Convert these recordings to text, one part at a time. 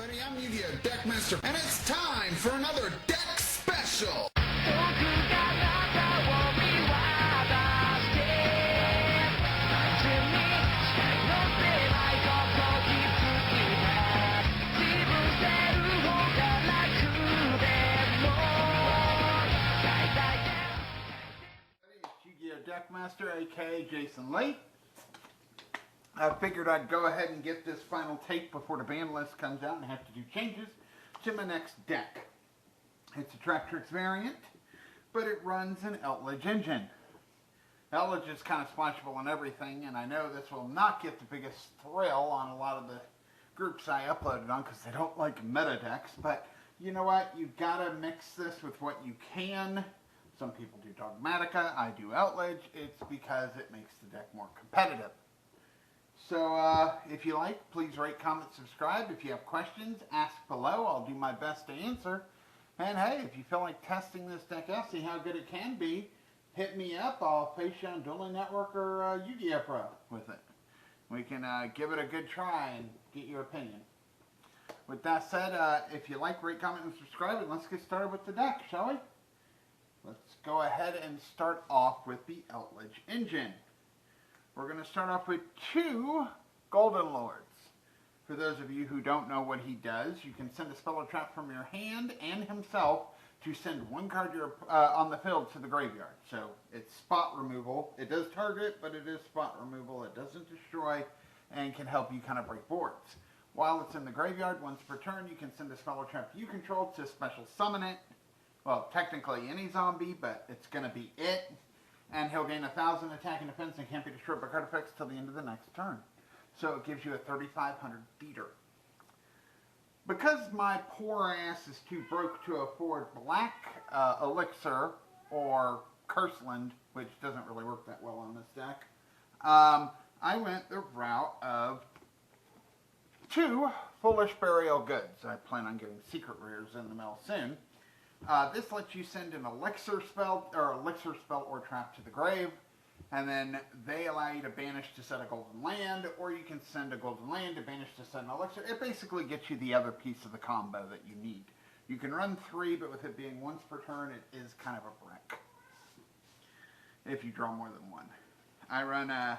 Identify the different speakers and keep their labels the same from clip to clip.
Speaker 1: everybody, I'm Yu-Gi-Oh! Deckmaster, and it's time for another deck special!
Speaker 2: Yu-Gi-Oh! Deckmaster, aka Jason Lee. I figured I'd go ahead and get this final take before the ban list comes out and have to do changes to my next deck. It's a Traptrix variant, but it runs an Eldlitch engine. Eldlitch is kind of splashable and everything, and I know this will not get the biggest thrill on a lot of the groups I uploaded on because they don't like meta decks, but you know what? You gotta mix this with what you can. Some people do Dogmatica, I do Eldlitch. It's because it makes the deck more competitive. So, if you like, please rate, comment, subscribe. If you have questions, ask below. I'll do my best to answer. And hey, if you feel like testing this deck out, see how good it can be, hit me up. I'll face you on Dueling Network or Yu-Gi-Oh! Pro with it. We can give it a good try and get your opinion. With that said, if you like, rate, comment, and subscribe, and let's get started with the deck, shall we? Let's go ahead and start off with the Eldlitch engine. We're going to start off with 2 Golden Lords. For those of you who don't know what he does, you can send a spell or trap from your hand and himself to send 1 card on the field to the graveyard. So it's spot removal. It does target, but it is spot removal. It doesn't destroy and can help you kind of break boards. While it's in the graveyard, once per turn, you can send a spell or trap you control to special summon it. Well, technically any zombie, but it's going to be it. And he'll gain 1,000 attack and defense and can't be destroyed by card effects till the end of the next turn. So it gives you a 3,500 beater. Because my poor ass is too broke to afford black elixir or Curseland, which doesn't really work that well on this deck, I went the route of 2 Foolish Burial Goods. I plan on getting secret rares in the mail soon. This lets you send an elixir spell or trap to the grave, and then they allow you to banish to set a golden land, or you can send a golden land to banish to set an elixir. It basically gets you the other piece of the combo that you need. You can run 3, but with it being once per turn, it is kind of a brick if you draw more than 1. I run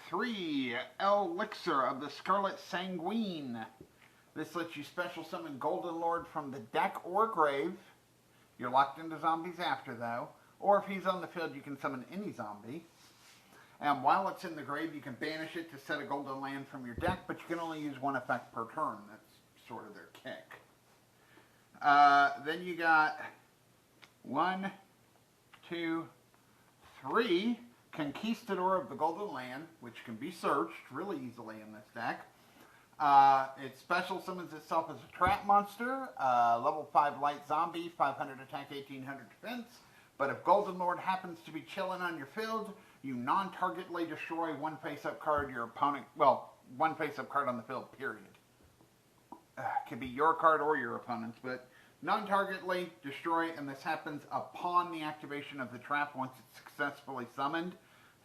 Speaker 2: 3 Elixir of the Scarlet Sanguine. This lets you special summon Golden Lord from the deck or grave. You're locked into zombies after, though. Or if he's on the field, you can summon any zombie. And while it's in the grave, you can banish it to set a golden land from your deck, but you can only use 1 effect per turn. That's sort of their kick. Then you got 1, 2, 3 Conquistador of the Golden Land, which can be searched really easily in this deck. It special summons itself as a trap monster, level 5 light zombie, 500 attack, 1800 defense. But if Golden Lord happens to be chilling on your field, you non-targetly destroy 1 face-up card your opponent, well, 1 face-up card on the field, period. Could be your card or your opponent's, but non-targetly destroy, and this happens upon the activation of the trap once it's successfully summoned.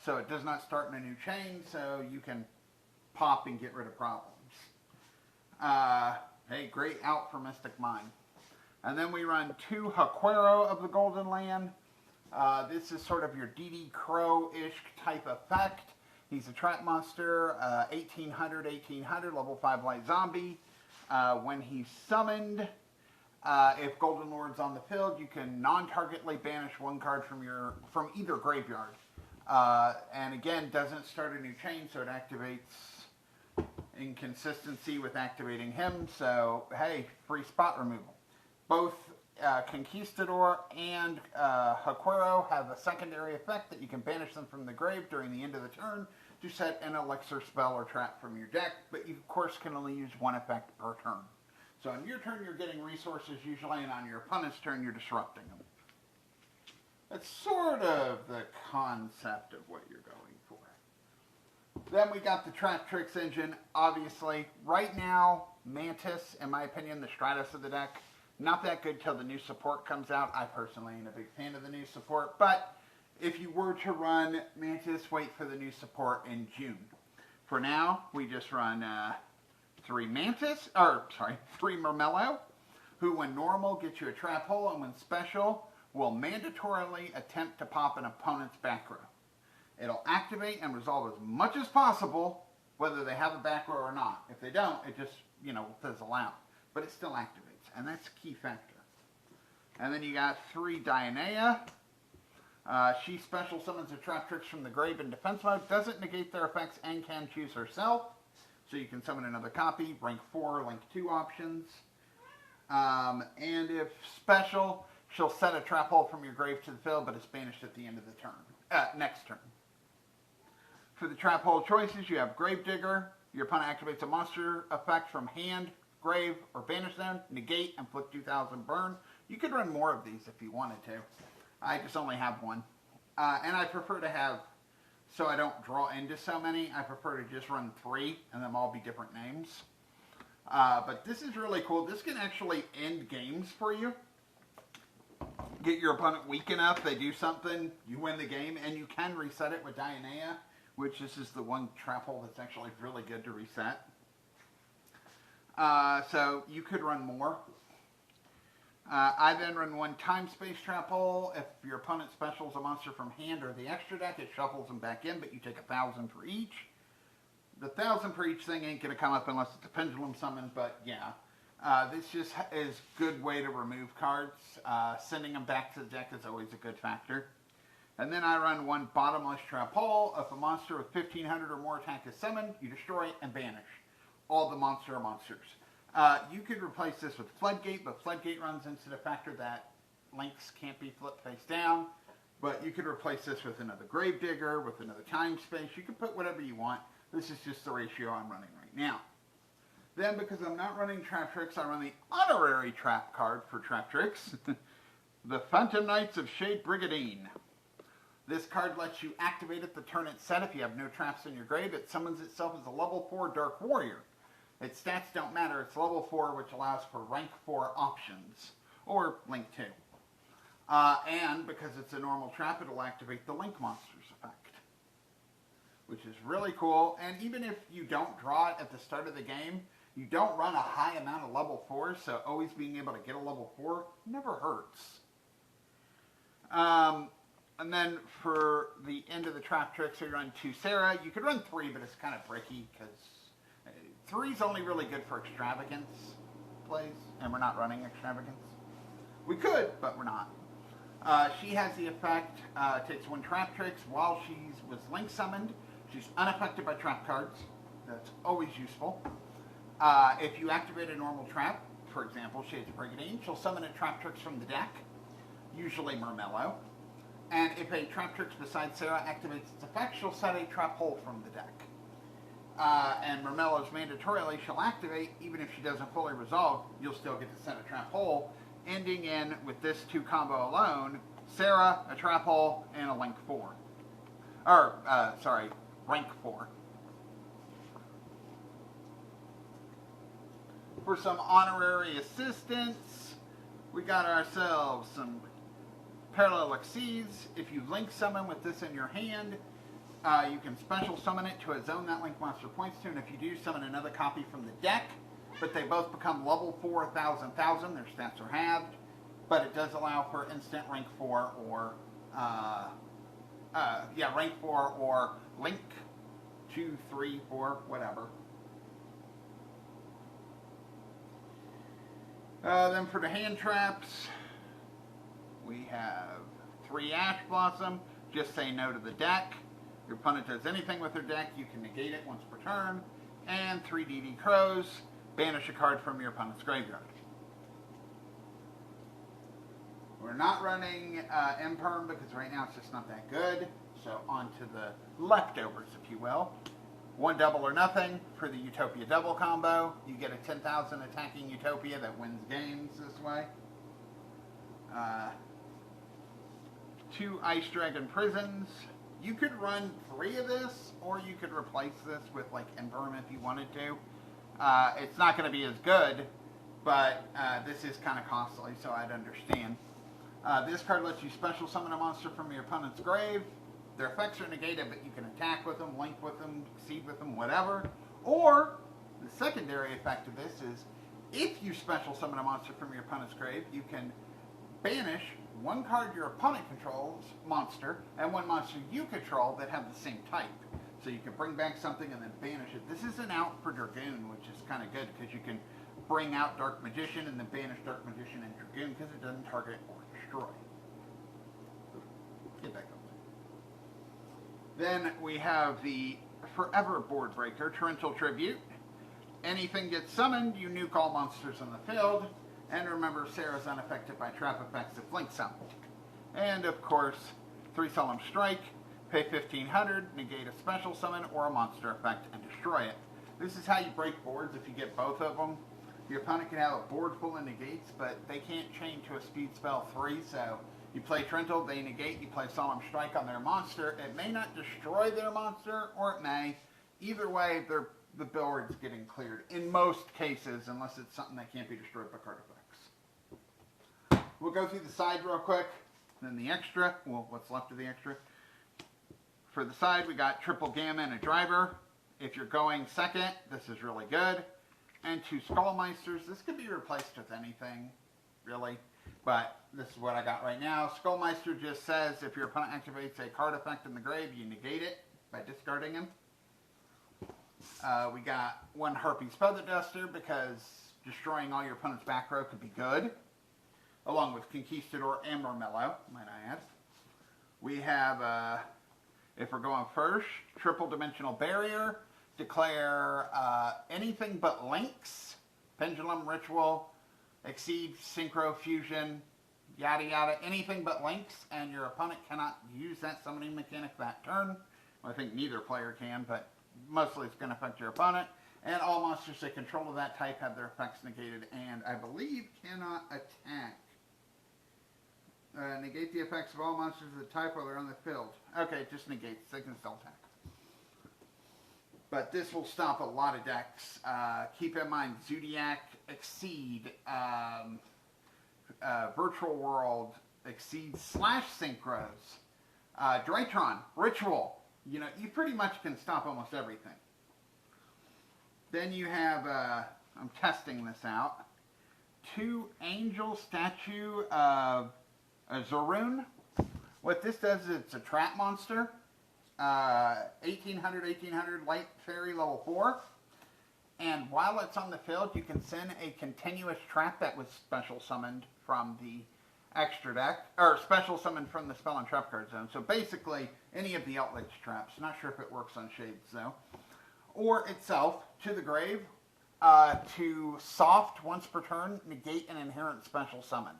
Speaker 2: So it does not start in a new chain, so you can pop and get rid of problems. Hey, great out for Mystic Mind. And then we run 2 Haquero of the Golden Land. This is sort of your DD Crow-ish type effect. He's a trap monster, 1800, level 5 light zombie. When he's summoned, if Golden Lord's on the field, you can non-targetly banish 1 card from either graveyard. And again, doesn't start a new chain, so it activates inconsistency with activating him, so hey, free spot removal. Both Conquistador and Haquero have a secondary effect that you can banish them from the grave during the end of the turn to set an elixir spell or trap from your deck, but you of course can only use 1 effect per turn. So on your turn you're getting resources usually, and on your opponent's turn you're disrupting them. That's sort of the concept of what you're going for. Then we got the Traptrix engine, obviously. Right now, Mantis, in my opinion, the Stratus of the deck, not that good till the new support comes out. I personally ain't a big fan of the new support, but if you were to run Mantis, wait for the new support in June. For now, we just run 3 Murmello, who when normal gets you a trap hole and when special will mandatorily attempt to pop an opponent's back row. It'll activate and resolve as much as possible whether they have a back row or not. If they don't, it just, fizzle out. But it still activates, and that's a key factor. And then you got 3 Dionea. She special summons a Traptrix from the grave in defense mode, doesn't negate their effects, and can choose herself. So you can summon another copy, rank 4, rank 2 options. And if special, she'll set a trap hole from your grave to the field, but it's banished at the end of the turn. Next turn. For the trap hole choices, you have Gravedigger. Your opponent activates a monster effect from hand, grave, or banish zone, negate, and inflict 2,000 burn. You could run more of these if you wanted to. I just only have one. And I prefer to have, so I don't draw into so many, I prefer to just run 3 and them all be different names. But this is really cool. This can actually end games for you. Get your opponent weak enough, they do something, you win the game, and you can reset it with Dionea, which this is the one trap hole that's actually really good to reset. So you could run more. I then run 1 time-space trap hole. If your opponent specials a monster from hand or the extra deck, it shuffles them back in, but you take 1,000 for each. The 1,000 for each thing ain't going to come up unless it's a pendulum summon, but yeah. This just is a good way to remove cards. Sending them back to the deck is always a good factor. And then I run 1 bottomless trap hole. If a monster with 1,500 or more attack is summoned, you destroy and banish all the monsters. You could replace this with Floodgate, but Floodgate runs into the factor that links can't be flipped face down. But you could replace this with another Gravedigger, with another Time Space. You can put whatever you want. This is just the ratio I'm running right now. Then, because I'm not running Traptrix, I run the honorary trap card for Traptrix, the Phantom Knights of Shade Brigadine. This card lets you activate it the turn it's set. If you have no traps in your grave, it summons itself as a level 4 Dark Warrior. Its stats don't matter. It's level 4, which allows for rank 4 options, or Link 2. And because it's a normal trap, it'll activate the Link Monsters effect, which is really cool. And even if you don't draw it at the start of the game, you don't run a high amount of level 4s, so always being able to get a level 4 never hurts. And then for the end of the Traptrix, you run 2 Sarah. You could run 3, but it's kind of bricky because 3's only really good for extravagance plays, and we're not running extravagance. We could, but we're not. She has the effect, takes 1 Traptrix while she was link summoned. She's unaffected by trap cards. That's always useful. If you activate a normal trap, for example, Shades of Brigadine, she'll summon a Traptrix from the deck, usually Murmello. And if a Traptrix besides Sarah activates its effect, she'll set a trap hole from the deck. And Murmello's mandatorily she'll activate, even if she doesn't fully resolve, you'll still get to set a trap hole, ending in, with this 2 combo alone, Sarah, a trap hole, and a Link 4. Rank 4. For some honorary assistance, we got ourselves some Parallel Exceeds. If you link summon with this in your hand, you can special summon it to a zone that link monster points to, and if you do, summon another copy from the deck, but they both become level 4, 1,000, their stats are halved, but it does allow for instant rank 4 or, rank 4 or link 2, 3, 4, whatever. Then for the hand traps, we have 3 Ash Blossom, just say no to the deck. Your opponent does anything with their deck, you can negate it once per turn. And 3 DD Crows, banish a card from your opponent's graveyard. We're not running Imperm because right now it's just not that good. So on to the leftovers, if you will. 1 double or nothing for the Utopia double combo. You get a 10,000 attacking Utopia that wins games this way. 2 Ice Dragon Prisons. You could run 3 of this, or you could replace this with like Imperm if you wanted to. It's not going to be as good, but this is kind of costly, so I'd understand. This card lets you special summon a monster from your opponent's grave. Their effects are negated, but you can attack with them, link with them, exceed with them, whatever. Or The secondary effect of this is if you special summon a monster from your opponent's grave, you can banish one card your opponent controls monster and one monster you control that have the same type. So you can bring back something and then banish it. This is an out for Dragoon, which is kind of good because you can bring out Dark Magician and then banish Dark Magician and Dragoon because it doesn't target or destroy. Get back up. Then we have the Forever Board Breaker, Torrential Tribute. Anything gets summoned, you nuke all monsters on the field. And remember, Sarah's unaffected by trap effects if Link summoned. And of course, 3 Solemn Strike, pay 1500, negate a special summon or a monster effect and destroy it. This is how you break boards if you get both of them. Your opponent can have a board full of negates, but they can't chain to a speed spell 3, so you play Torrential, they negate, you play Solemn Strike on their monster. It may not destroy their monster, or it may. Either way, the board's getting cleared. In most cases, unless it's something that can't be destroyed by card effects. We'll go through the side real quick, then the extra, well, what's left of the extra. For the side, we got Triple Gamma and a Driver. If you're going second, this is really good. And 2 Skullmeisters. This could be replaced with anything, really. But this is what I got right now. Skullmeister just says if your opponent activates a card effect in the grave, you negate it by discarding him. We got 1 Harpy's Feather Duster because destroying all your opponent's back row could be good. Along with Conquistador and Marmello, might I add. We have, if we're going first, Triple Dimensional Barrier. Declare anything but links, Pendulum, Ritual, Exceed, Synchro, Fusion, yada yada, anything but links, and your opponent cannot use that summoning mechanic that turn. Well, I think neither player can, but mostly it's going to affect your opponent. And all monsters that control of that type have their effects negated, and I believe cannot attack. Negate the effects of all monsters of the type while they're on the field. Okay, it just negates. They can still attack. But this will stop a lot of decks. Keep in mind, Zodiac, Exceed, Virtual World, Exceed / Synchros, Drytron, Ritual. You know, you pretty much can stop almost everything. Then you have, I'm testing this out, 2 Angel Statue of Zorun. What this does is it's a trap monster. 1800 light fairy level 4, and while it's on the field you can send a continuous trap that was special summoned from the extra deck, or special summoned from the spell and trap card zone. So basically any of the Eldlitch traps. Not sure if it works on Shades though. Or itself to the grave to soft once per turn negate an inherent special summon.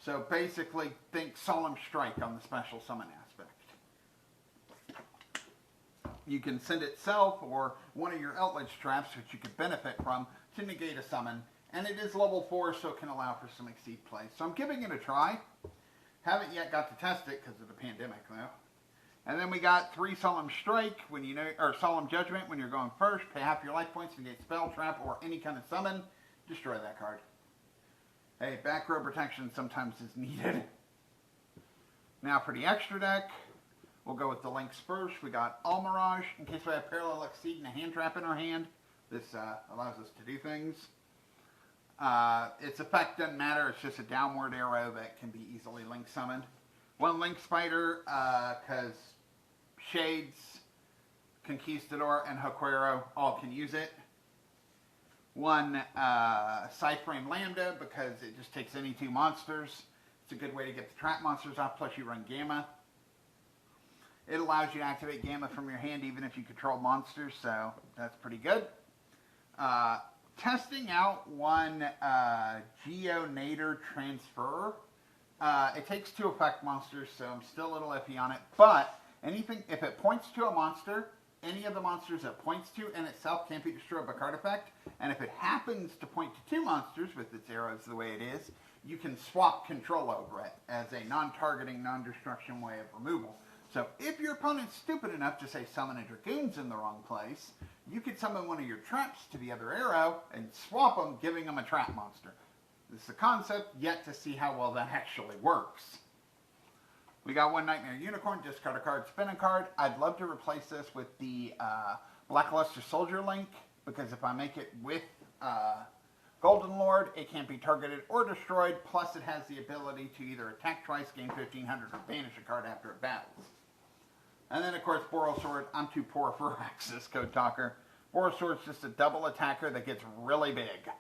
Speaker 2: So basically think Solemn Strike on the special summon aspect. You can send itself or one of your Eldlitch traps, which you could benefit from, to negate a summon. And it is level 4, so it can allow for some Exceed play. So I'm giving it a try. Haven't yet got to test it because of the pandemic, though. And then we got 3 Solemn Strike, when you know, or Solemn Judgment when you're going first. Pay half your life points, negate spell, trap, or any kind of summon. Destroy that card. Hey, back row protection sometimes is needed. Now for the extra deck. We'll go with the links first. We got Almirage, in case we have Parallel Exceed and a hand trap in our hand. This allows us to do things. Its effect doesn't matter. It's just a downward arrow that can be easily link summoned. 1 Link Spider, because Shades, Conquistador, and Haquero all can use it. 1 Cyframe Lambda, because it just takes any 2 monsters. It's a good way to get the trap monsters off, plus you run Gamma. It allows you to activate Gamma from your hand even if you control monsters, so that's pretty good. Testing out 1 Geonator Transfer. It takes 2 effect monsters, so I'm still a little iffy on it. But anything, if it points to a monster, any of the monsters it points to in itself can't be destroyed by card effect. And if it happens to point to 2 monsters with its arrows the way it is, you can swap control over it as a non-targeting, non-destruction way of removal. So if your opponent's stupid enough to say summon a Dragoon's in the wrong place, you could summon one of your traps to the other arrow and swap them, giving them a trap monster. This is a concept, yet to see how well that actually works. We got 1 Nightmare Unicorn, discard a card, spin a card. I'd love to replace this with the Blackluster Soldier Link, because if I make it with Golden Lord, it can't be targeted or destroyed, plus it has the ability to either attack twice, gain 1500, or banish a card after it battles. And then, of course, Borosword. I'm too poor for Axis, Code Talker. Borosword's just a double attacker that gets really big.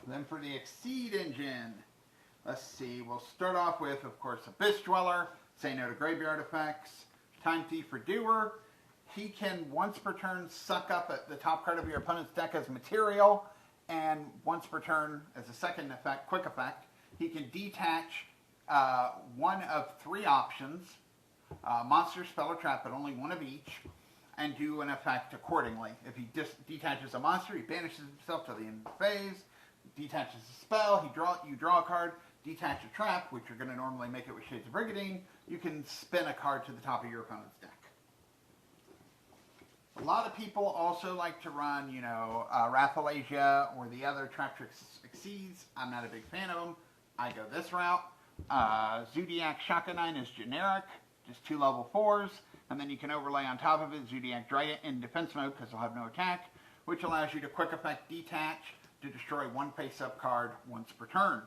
Speaker 2: Then for the Exceed engine, let's see, we'll start off with, of course, Abyss Dweller, say no to graveyard effects, Time Thief for Doer. He can, once per turn, suck up at the top card of your opponent's deck as material, and once per turn, as a second effect, quick effect, he can detach one of three options, monster, spell, or trap, but only one of each, and do an effect accordingly. If he detaches a monster, he banishes himself to the end of the phase, detaches a spell, you draw a card, detach a trap, which you're going to normally make it with Shades of Brigadine, you can spin a card to the top of your opponent's deck. A lot of people also like to run, Rathalasia or the other Traptrix Exceeds. I'm not a big fan of them. I go this route. Zoodiac Shakanine is generic, just 2 level 4s, and then you can overlay on top of it Zoodiac Dragon in defense mode because they'll have no attack, which allows you to quick effect detach to destroy one face-up card once per turn.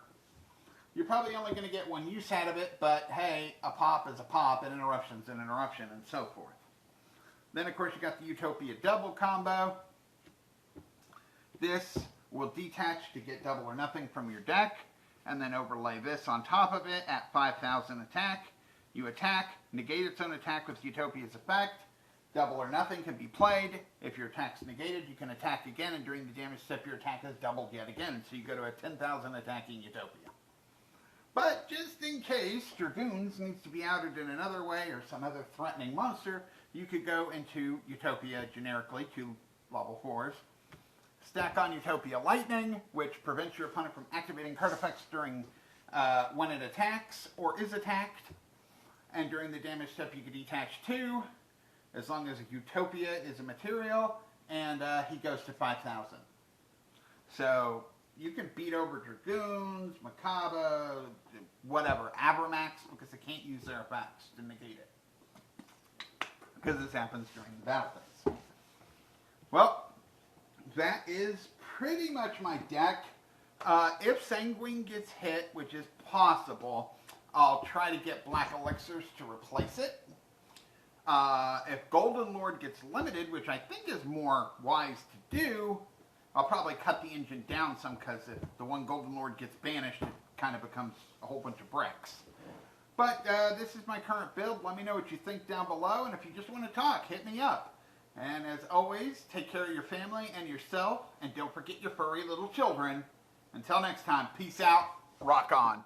Speaker 2: You're probably only going to get one use out of it, but hey, a pop is a pop, an interruption's an interruption, and so forth. Then, of course, you got the Utopia double combo. This will detach to get double or nothing from your deck, and then overlay this on top of it at 5,000 attack. You attack, negate its own attack with Utopia's effect. Double or nothing can be played. If your attack's negated, you can attack again, and during the damage step, your attack is doubled yet again. So you go to a 10,000 attacking Utopia. But just in case Dragoons needs to be outed in another way or some other threatening monster, you could go into Utopia generically, 2 level 4s. Stack on Utopia Lightning, which prevents your opponent from activating card effects during when it attacks or is attacked. And during the damage step, you could detach 2, as long as a Utopia is a material, and he goes to 5,000. So you can beat over Dragoons, Macabre, whatever, Abramax, because they can't use their effects to negate it. Because this happens during the battle phase. Well, that is pretty much my deck. If Sanguine gets hit, which is possible, I'll try to get Black Elixirs to replace it. If Golden Lord gets limited, which I think is more wise to do, I'll probably cut the engine down some, because if the one Golden Lord gets banished, it kind of becomes a whole bunch of bricks. But this is my current build. Let me know what you think down below, and if you just want to talk, hit me up. And as always, take care of your family and yourself, and don't forget your furry little children. Until next time, peace out, rock on.